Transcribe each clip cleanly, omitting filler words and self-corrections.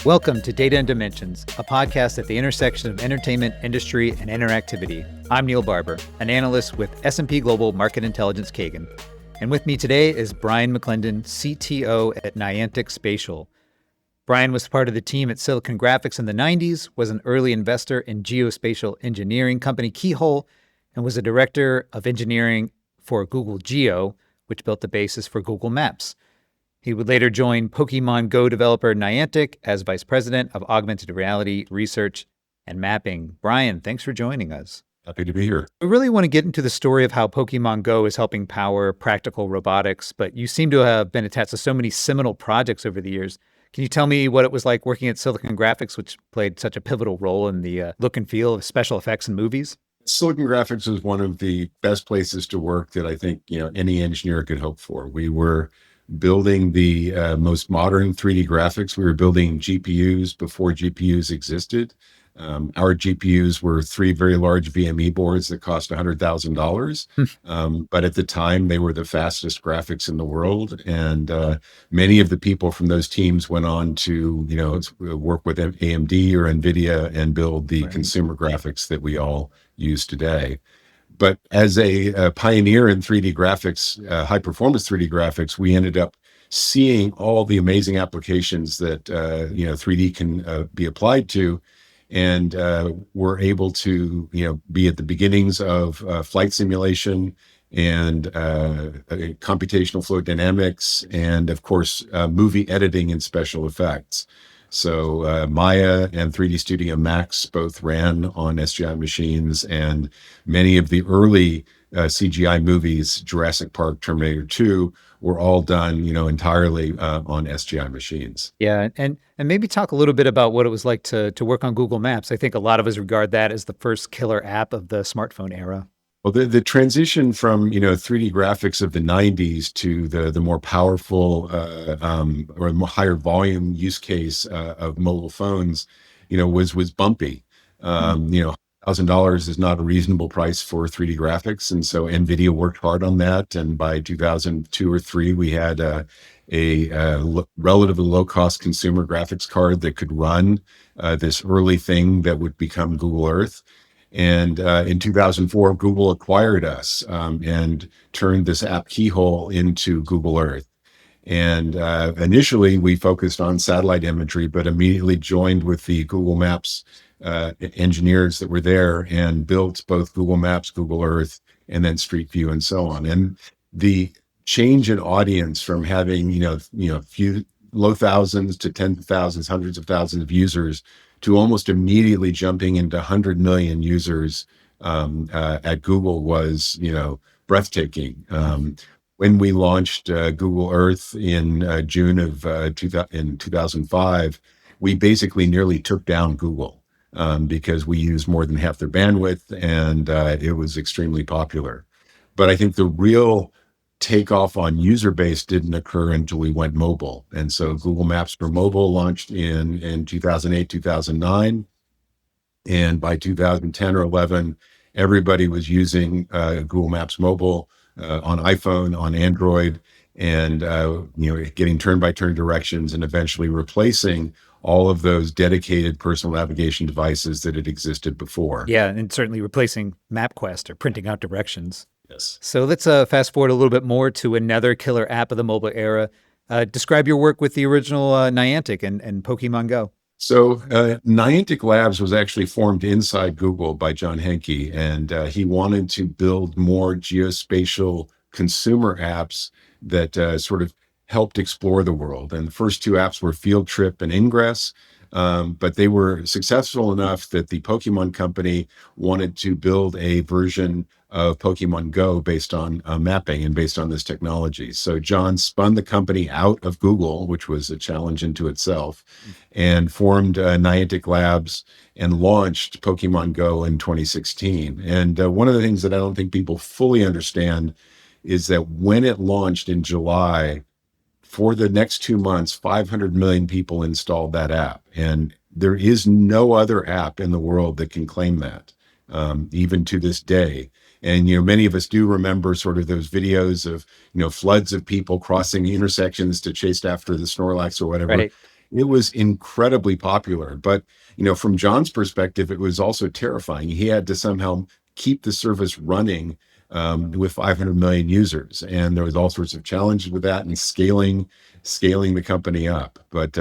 Welcome to Data and Dimensions, a podcast at the intersection of entertainment, industry, and interactivity. I'm Neil Barbour, an analyst with S&P Global Market Intelligence Kagan. And with me today is Brian McClendon, CTO at Niantic Spatial. Brian was part of the team at Silicon Graphics in the 90s, was an early investor in geospatial engineering company Keyhole, and was a director of engineering for Google Geo, which built the basis for Google Maps. He would later join Pokémon Go developer Niantic as vice president of augmented reality research and mapping. Brian, thanks for joining us. Happy to be here. We really want to get into the story of how Pokémon Go is helping power practical robotics, but you seem to have been attached to so many seminal projects over the years. Can you tell me what it was like working at Silicon Graphics, which played such a pivotal role in the look and feel of special effects in movies? Silicon Graphics is one of the best places to work that I think any engineer could hope for. We were building the most modern 3D graphics. We were building GPUs before GPUs existed. Our GPUs were three very large VME boards that cost $100,000. But at the time, they were the fastest graphics in the world. And many of the people from those teams went on to, work with AMD or NVIDIA and build the consumer graphics that we all use today. But as a pioneer in 3D graphics, high performance 3D graphics, we ended up seeing all the amazing applications that 3D can be applied to, and we're able to be at the beginnings of flight simulation and computational fluid dynamics, and of course movie editing and special effects. So Maya and 3D Studio Max both ran on SGI machines, and many of the early CGI movies, Jurassic Park, Terminator 2, were all done, entirely on SGI machines. Yeah, and maybe talk a little bit about what it was like to work on Google Maps. I think a lot of us regard that as the first killer app of the smartphone era. Well, the transition from 3D graphics of the 90s to the more powerful or higher volume use case of mobile phones, was bumpy. $1,000 is not a reasonable price for 3D graphics, and so NVIDIA worked hard on that. And by 2002 or three, we had a relatively low-cost consumer graphics card that could run this early thing that would become Google Earth. And in 2004, Google acquired us and turned this app Keyhole into Google Earth. And initially, we focused on satellite imagery, but immediately joined with the Google Maps engineers that were there and built both Google Maps, Google Earth, and then Street View and so on. And the change in audience from having, few low thousands to tens of thousands, hundreds of thousands of users to almost immediately jumping into 100 million users at Google was, breathtaking. When we launched Google Earth in June of 2005, we basically nearly took down Google because we used more than half their bandwidth, and it was extremely popular. But I think the real takeoff on user base didn't occur until we went mobile. And so Google Maps for mobile launched in 2008, 2009. And by 2010 or 11, everybody was using Google Maps mobile on iPhone, on Android, and getting turn-by-turn directions and eventually replacing all of those dedicated personal navigation devices that had existed before. Yeah, and certainly replacing MapQuest or printing out directions. Yes. So let's fast forward a little bit more to another killer app of the mobile era. Describe your work with the original Niantic and Pokémon Go. So Niantic Labs was actually formed inside Google by John Henke, and he wanted to build more geospatial consumer apps that sort of helped explore the world. And the first two apps were Field Trip and Ingress. But they were successful enough that the Pokemon company wanted to build a version of Pokemon Go based on mapping and based on this technology. So John spun the company out of Google, which was a challenge into itself, and formed Niantic Labs and launched Pokemon Go in 2016. And one of the things that I don't think people fully understand is that when it launched in July, for the next 2 months, 500 million people installed that app. And there is no other app in the world that can claim that, even to this day. And, many of us do remember sort of those videos of, floods of people crossing intersections to chase after the Snorlax or whatever. Right. it was incredibly popular. But, from John's perspective, it was also terrifying. He had to somehow keep the service running with 500 million users. And there was all sorts of challenges with that and scaling the company up. But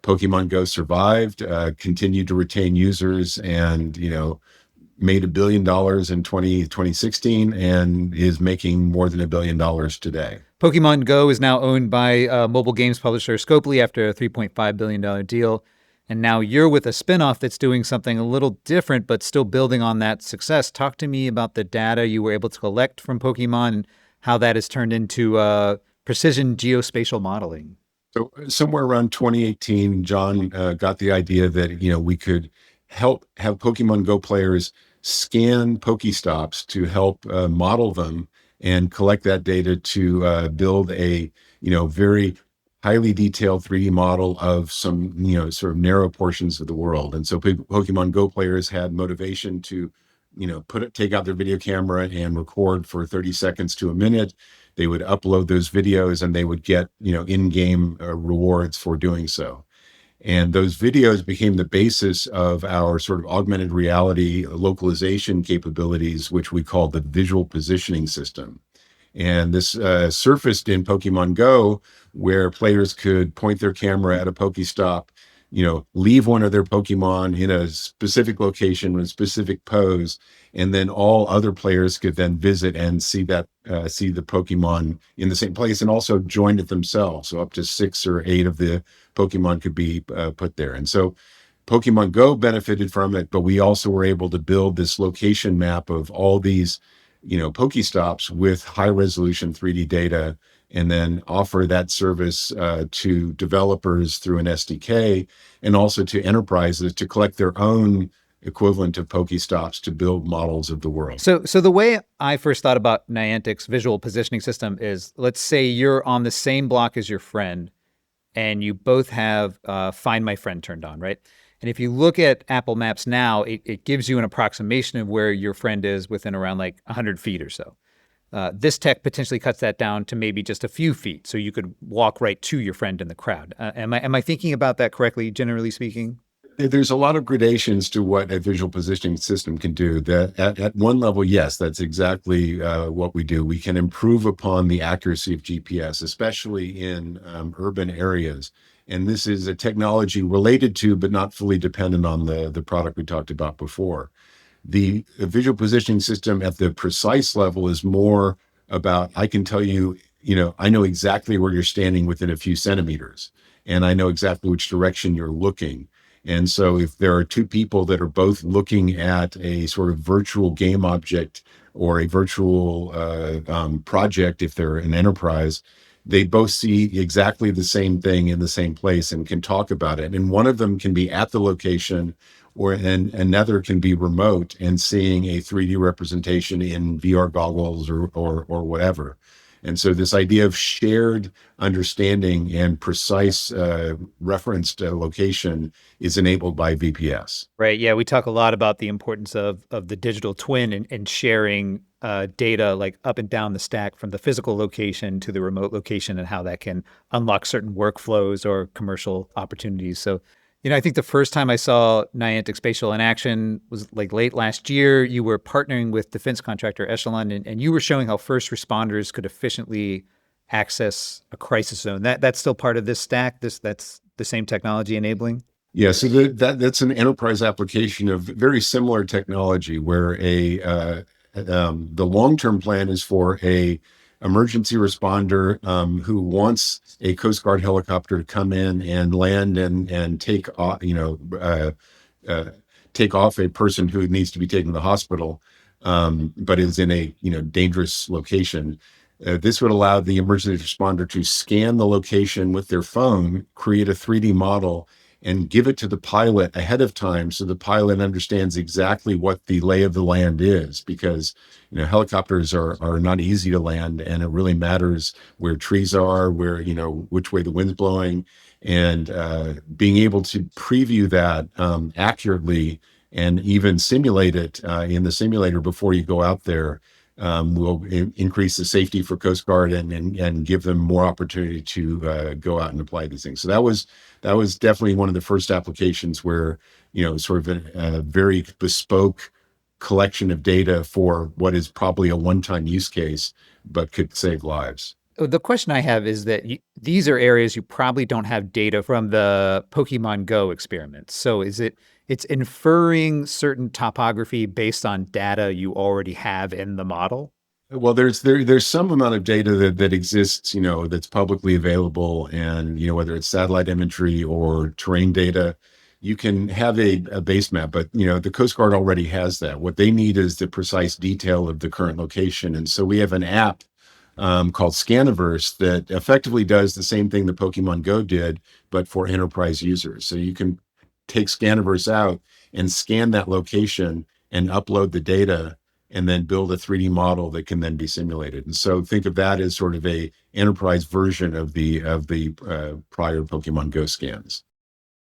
Pokemon Go survived, continued to retain users, and, made $1 billion in 2016 and is making more than $1 billion today. Pokemon Go is now owned by mobile games publisher Scopely after a $3.5 billion deal. And now you're with a spinoff that's doing something a little different, but still building on that success. Talk to me about the data you were able to collect from Pokemon and how that has turned into precision geospatial modeling. So somewhere around 2018, John got the idea that, we could help have Pokemon Go players scan Pokestops to help model them and collect that data to build a, very highly detailed 3D model of some, sort of narrow portions of the world. And so Pokemon Go players had motivation to, take out their video camera and record for 30 seconds to a minute. They would upload those videos and they would get, in-game rewards for doing so. And those videos became the basis of our sort of augmented reality localization capabilities, which we call the visual positioning system. And this surfaced in Pokemon Go, where players could point their camera at a Pokestop, leave one of their Pokemon in a specific location with a specific pose, and then all other players could then visit and see the Pokemon in the same place and also join it themselves. So up to 6 or 8 of the Pokemon could be put there. And so Pokemon Go benefited from it, but we also were able to build this location map of all these, Pokestops with high resolution 3D data, and then offer that service to developers through an SDK, and also to enterprises to collect their own equivalent of Pokestops to build models of the world. So the way I first thought about Niantic's visual positioning system is, let's say you're on the same block as your friend, and you both have Find My Friend turned on, right? And if you look at Apple Maps now, it gives you an approximation of where your friend is within around like 100 feet or so. This tech potentially cuts that down to maybe just a few feet, so you could walk right to your friend in the crowd. Am I thinking about that correctly, generally speaking? There's a lot of gradations to what a visual positioning system can do. That at one level, yes, that's exactly what we do. We can improve upon the accuracy of GPS, especially in urban areas. And this is a technology related to, but not fully dependent on the product we talked about before. The visual positioning system at the precise level is more about, I can tell you, I know exactly where you're standing within a few centimeters, and I know exactly which direction you're looking. And so if there are two people that are both looking at a sort of virtual game object or a virtual project, if they're an enterprise, they both see exactly the same thing in the same place and can talk about it. And one of them can be at the location, and another can be remote and seeing a 3D representation in VR goggles or whatever. And so this idea of shared understanding and precise referenced location is enabled by VPS. Right. Yeah, we talk a lot about the importance of the digital twin and sharing data like up and down the stack from the physical location to the remote location, and how that can unlock certain workflows or commercial opportunities. So, I think the first time I saw Niantic Spatial in action was like late last year. You were partnering with defense contractor Echelon, and you were showing how first responders could efficiently access a crisis zone. That's still part of this stack. That's the same technology enabling. Yeah, so that's an enterprise application of very similar technology, where the long-term plan is for a emergency responder who wants a Coast Guard helicopter to come in and land and take off, take off a person who needs to be taken to the hospital, but is in a dangerous location. This would allow the emergency responder to scan the location with their phone, create a 3D model, and give it to the pilot ahead of time, so the pilot understands exactly what the lay of the land is, because helicopters are not easy to land, and it really matters where trees are, where which way the wind's blowing, and being able to preview that accurately and even simulate it in the simulator before you go out there will increase the safety for Coast Guard and give them more opportunity to go out and apply these things. So that was definitely one of the first applications where, sort of a very bespoke collection of data for what is probably a one-time use case, but could save lives. The question I have is that these are areas you probably don't have data from the Pokemon Go experiments. So it's inferring certain topography based on data you already have in the model? Well, there's some amount of data that exists, that's publicly available, and whether it's satellite imagery or terrain data, you can have a base map. But the Coast Guard already has that. What they need is the precise detail of the current location, and so we have an app called Scaniverse that effectively does the same thing that Pokemon Go did, but for enterprise users. So you can take Scaniverse out and scan that location and upload the data and then build a 3D model that can then be simulated. And so think of that as sort of a enterprise version of the prior Pokemon Go scans.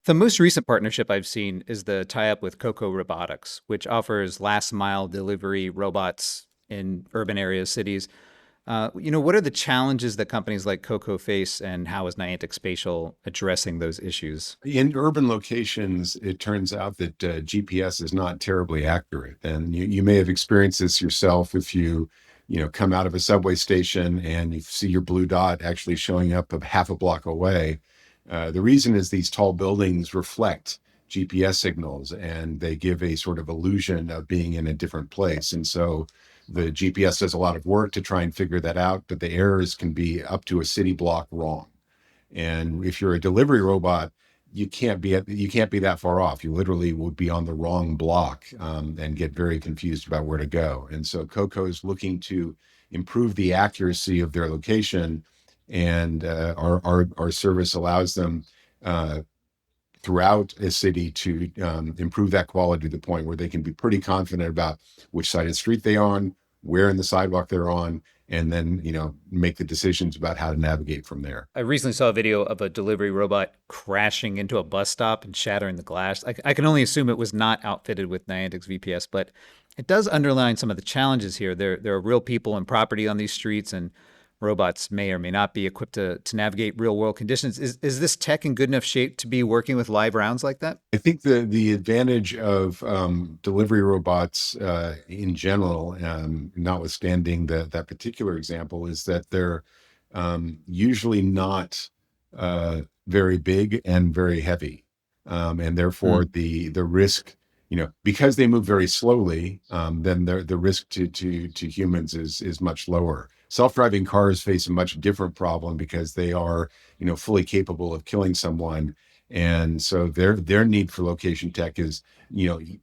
The most recent partnership I've seen is the tie-up with Coco Robotics, which offers last mile delivery robots in urban areas, cities. What are the challenges that companies like Coco face, and how is Niantic Spatial addressing those issues? In urban locations, it turns out that GPS is not terribly accurate. And you may have experienced this yourself if come out of a subway station and you see your blue dot actually showing up a half a block away. The reason is these tall buildings reflect GPS signals and they give a sort of illusion of being in a different place. And so the GPS does a lot of work to try and figure that out, but the errors can be up to a city block wrong. And if you're a delivery robot, you can't be that far off. You literally would be on the wrong block and get very confused about where to go. And so Coco is looking to improve the accuracy of their location, and our service allows them throughout a city to improve that quality to the point where they can be pretty confident about which side of the street they're on, where in the sidewalk they're on, and then, make the decisions about how to navigate from there. I recently saw a video of a delivery robot crashing into a bus stop and shattering the glass. I can only assume it was not outfitted with Niantic's VPS, but it does underline some of the challenges here. There are real people and property on these streets, and robots may or may not be equipped to navigate real world conditions. Is this tech in good enough shape to be working with live rounds like that? I think the advantage of delivery robots in general, notwithstanding that particular example, is that they're usually not very big and very heavy, and therefore the risk, because they move very slowly, then the risk to humans is much lower. Self-driving cars face a much different problem because they are, fully capable of killing someone. And so their need for location tech is,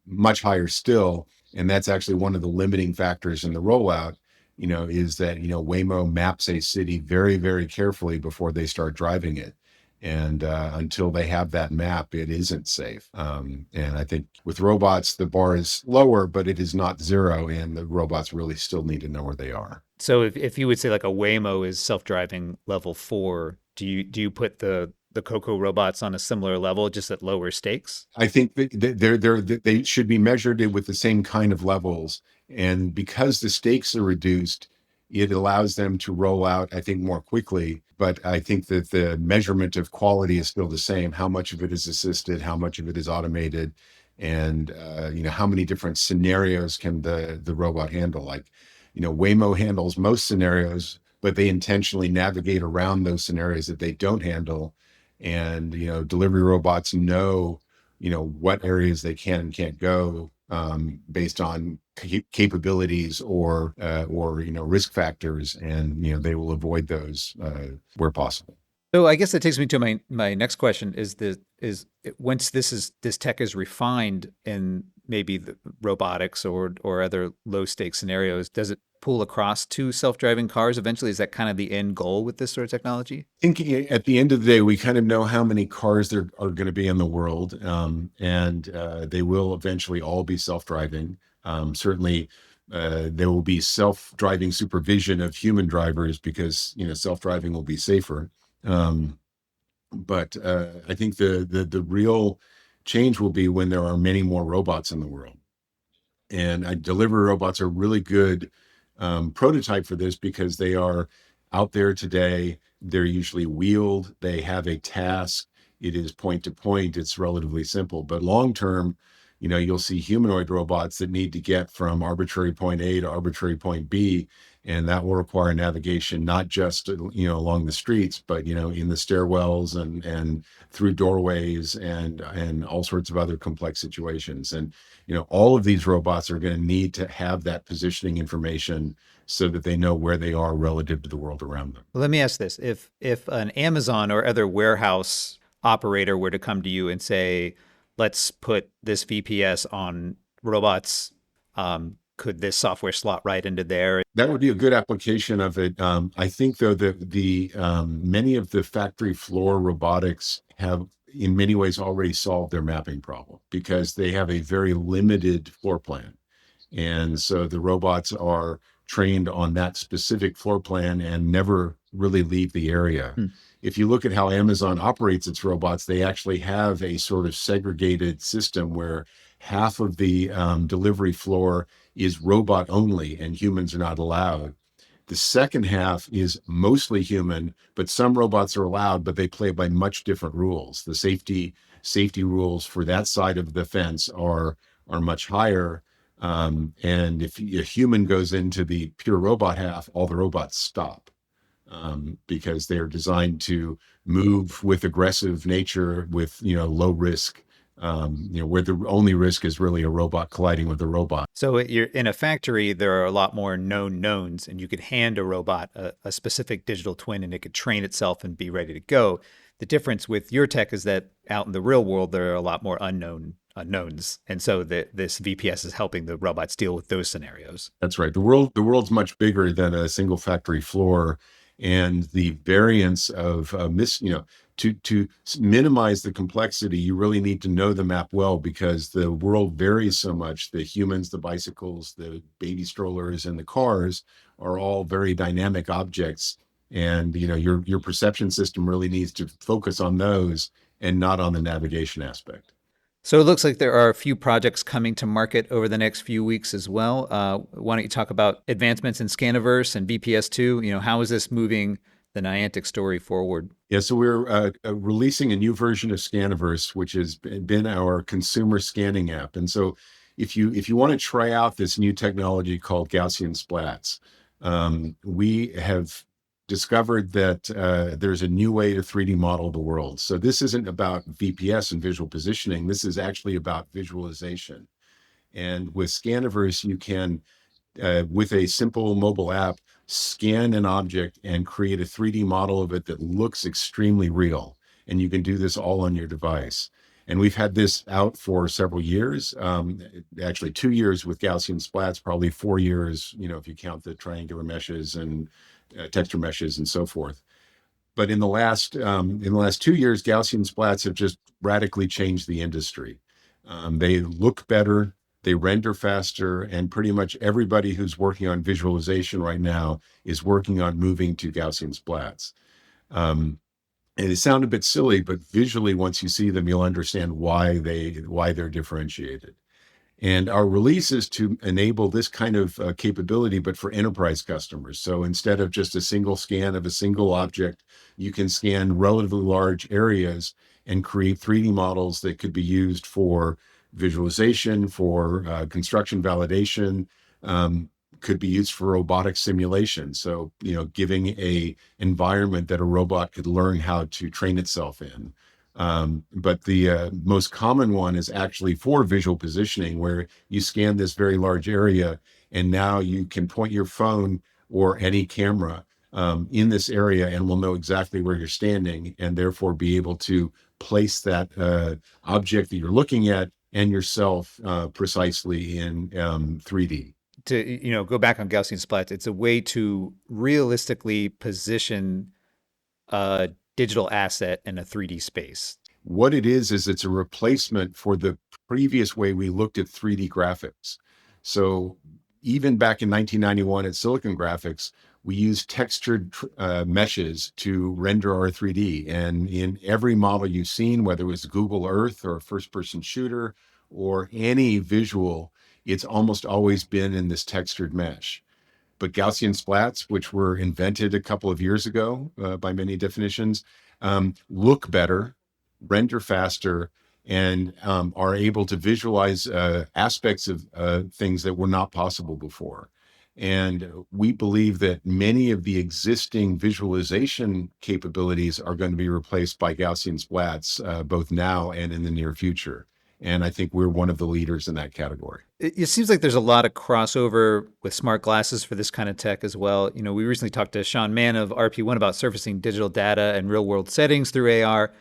much higher still. And that's actually one of the limiting factors in the rollout, is that, Waymo maps a city very, very carefully before they start driving it. And until they have that map, it isn't safe. And I think with robots, the bar is lower, but it is not zero. And the robots really still need to know where they are. So if you would say like a Waymo is self-driving level 4, do you put the Coco robots on a similar level, just at lower stakes? I think that they should be measured with the same kind of levels. And because the stakes are reduced, it allows them to roll out, I think, more quickly. But I think that the measurement of quality is still the same. How much of it is assisted, how much of it is automated, and how many different scenarios can the robot handle? Like, Waymo handles most scenarios, but they intentionally navigate around those scenarios that they don't handle. And delivery robots know what areas they can and can't go based on capabilities or risk factors, and they will avoid those where possible. So I guess that takes me to my next question: is once this tech is refined in maybe the robotics or other low stakes scenarios, does it pull across to self-driving cars eventually? Is that kind of the end goal with this sort of technology? I think at the end of the day, we kind of know how many cars there are going to be in the world, and they will eventually all be self-driving. Certainly, there will be self-driving supervision of human drivers because self-driving will be safer. But I think the real change will be when there are many more robots in the world, and delivery robots are really good prototype for this because they are out there today. They're usually wheeled. They have a task. It is point to point. It's relatively simple. But long term, you'll see humanoid robots that need to get from arbitrary point A to arbitrary point B, and that will require navigation not just along the streets, but in the stairwells and through doorways and all sorts of other complex situations. And all of these robots are going to need to have that positioning information so that they know where they are relative to the world around them. Well, let me ask this. If an Amazon or other warehouse operator were to come to you and say, let's put this VPS on robots, could this software slot right into there? That would be a good application of it. I think, though, that the many of the factory floor robotics have in many ways already solved their mapping problem because they have a very limited floor plan. And so the robots are trained on that specific floor plan and never really leave the area. If you look at how Amazon operates its robots, they actually have a sort of segregated system where half of the delivery floor is robot only and humans are not allowed. The second half is mostly human, but some robots are allowed, but they play by much different rules. The safety rules for that side of the fence are much higher. And if a human goes into the pure robot half, all the robots stop because they're designed to move with aggressive nature with, low risk, where the only risk is really a robot colliding with a robot. So you're in a factory, there are a lot more known knowns, and you could hand a robot a specific digital twin and it could train itself and be ready to go. The difference with your tech is that out in the real world, there are a lot more unknowns. And so this VPS is helping the robots deal with those scenarios. That's right. The world's much bigger than a single factory floor. And the variance of to minimize the complexity, you really need to know the map well because the world varies so much. The humans, the bicycles, the baby strollers, and the cars are all very dynamic objects. And your perception system really needs to focus on those and not on the navigation aspect. So it looks like there are a few projects coming to market over the next few weeks as well. Why don't you talk about advancements in Scaniverse and BPS2? How is this moving the Niantic story forward? Yeah, so we're releasing a new version of Scaniverse, which has been our consumer scanning app. And so if you want to try out this new technology called Gaussian splats, we have discovered that there's a new way to 3D model the world. So this isn't about VPS and visual positioning. This is actually about visualization. And with Scaniverse, you can, with a simple mobile app, scan an object and create a 3D model of it that looks extremely real. And you can do this all on your device. And we've had this out for several years, actually 2 years with Gaussian splats, probably 4 years, if you count the triangular meshes and texture meshes and so forth. But in the last 2 years, Gaussian splats have just radically changed the industry. They look better, they render faster, and pretty much everybody who's working on visualization right now is working on moving to Gaussian splats. And they sound a bit silly, but visually, once you see them, you'll understand why they're differentiated. And our release is to enable this kind of capability, but for enterprise customers. So instead of just a single scan of a single object, you can scan relatively large areas and create 3D models that could be used for visualization, for construction validation, could be used for robotic simulation. So, giving a environment that a robot could learn how to train itself in. But the most common one is actually for visual positioning, where you scan this very large area and now you can point your phone or any camera in this area and will know exactly where you're standing and therefore be able to place that object that you're looking at and yourself precisely in 3D. To go back on Gaussian splats, it's a way to realistically position a digital asset in a 3D space. What it is it's a replacement for the previous way we looked at 3D graphics. So even back in 1991 at Silicon Graphics, we used textured meshes to render our 3D. And in every model you've seen, whether it was Google Earth or a first-person shooter or any visual, it's almost always been in this textured mesh. but Gaussian splats, which were invented a couple of years ago by many definitions, look better, render faster, and are able to visualize aspects of things that were not possible before. And we believe that many of the existing visualization capabilities are going to be replaced by Gaussian splats, both now and in the near future. And I think we're one of the leaders in that category. It seems like there's a lot of crossover with smart glasses for this kind of tech as well. We recently talked to Sean Mann of RP1 about surfacing digital data and real world settings through AR.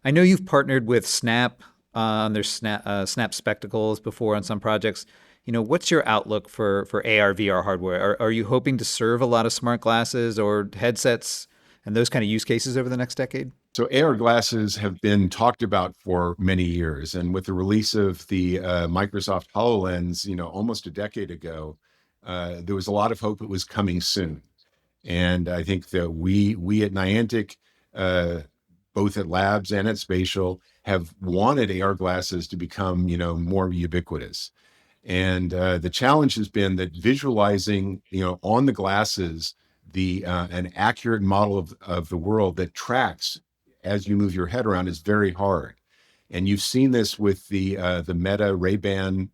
I know you've partnered with Snap on their Snap spectacles before on some projects. What's your outlook for AR, VR hardware? Are you hoping to serve a lot of smart glasses or headsets and those kind of use cases over the next decade? So AR glasses have been talked about for many years. And with the release of the Microsoft HoloLens, almost a decade ago, there was a lot of hope it was coming soon. And I think that we at Niantic, both at Labs and at Spatial, have wanted AR glasses to become, more ubiquitous. And the challenge has been that visualizing, on the glasses, an accurate model of the world that tracks as you move your head around is very hard. And you've seen this with the Meta Ray-Ban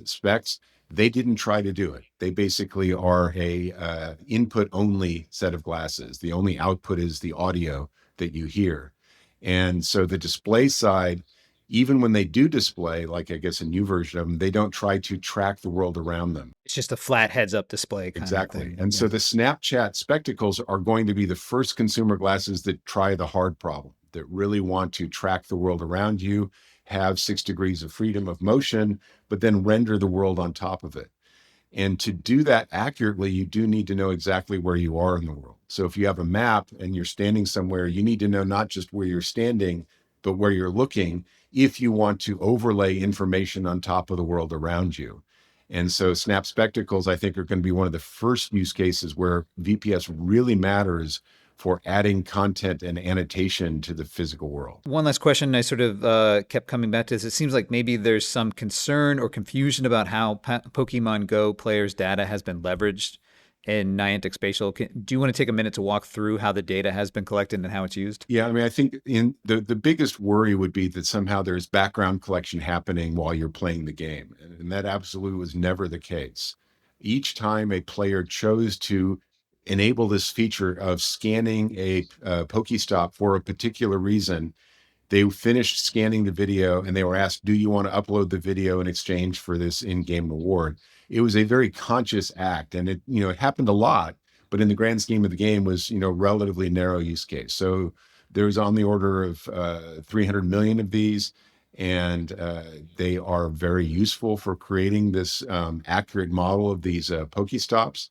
specs. They didn't try to do it. They basically are a input only set of glasses. The only output is the audio that you hear. And so the display side, even when they do display, like I guess a new version of them, they don't try to track the world around them. It's just a flat heads up display kind Exactly. of thing. And so the Snapchat spectacles are going to be the first consumer glasses that try the hard problem, that really want to track the world around you, have 6 degrees of freedom of motion, but then render the world on top of it. And to do that accurately, you do need to know exactly where you are in the world. So if you have a map and you're standing somewhere, you need to know not just where you're standing, but where you're looking, if you want to overlay information on top of the world around you. And so Snap Spectacles, I think, are going to be one of the first use cases where VPS really matters for adding content and annotation to the physical world. One last question I sort of kept coming back to is it seems like maybe there's some concern or confusion about how Pokemon Go players' data has been leveraged in Niantic Spatial. Do you want to take a minute to walk through how the data has been collected and how it's used? Yeah, I mean, I think the biggest worry would be that somehow there's background collection happening while you're playing the game. And that absolutely was never the case. Each time a player chose to enable this feature of scanning a Pokestop for a particular reason, they finished scanning the video and they were asked, do you want to upload the video in exchange for this in-game reward? It was a very conscious act, and it happened a lot, but in the grand scheme of the game was, relatively narrow use case. So there's on the order of 300 million of these, and they are very useful for creating this accurate model of these Pokestops.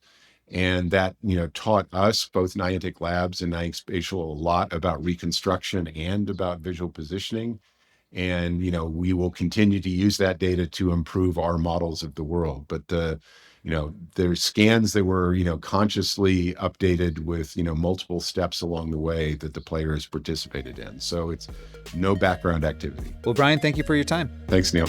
And that, taught us, both Niantic Labs and Niantic Spatial, a lot about reconstruction and about visual positioning. And, we will continue to use that data to improve our models of the world. But there's scans that were, consciously updated with, multiple steps along the way that the players participated in. So it's no background activity. Well, Brian, thank you for your time. Thanks, Neil.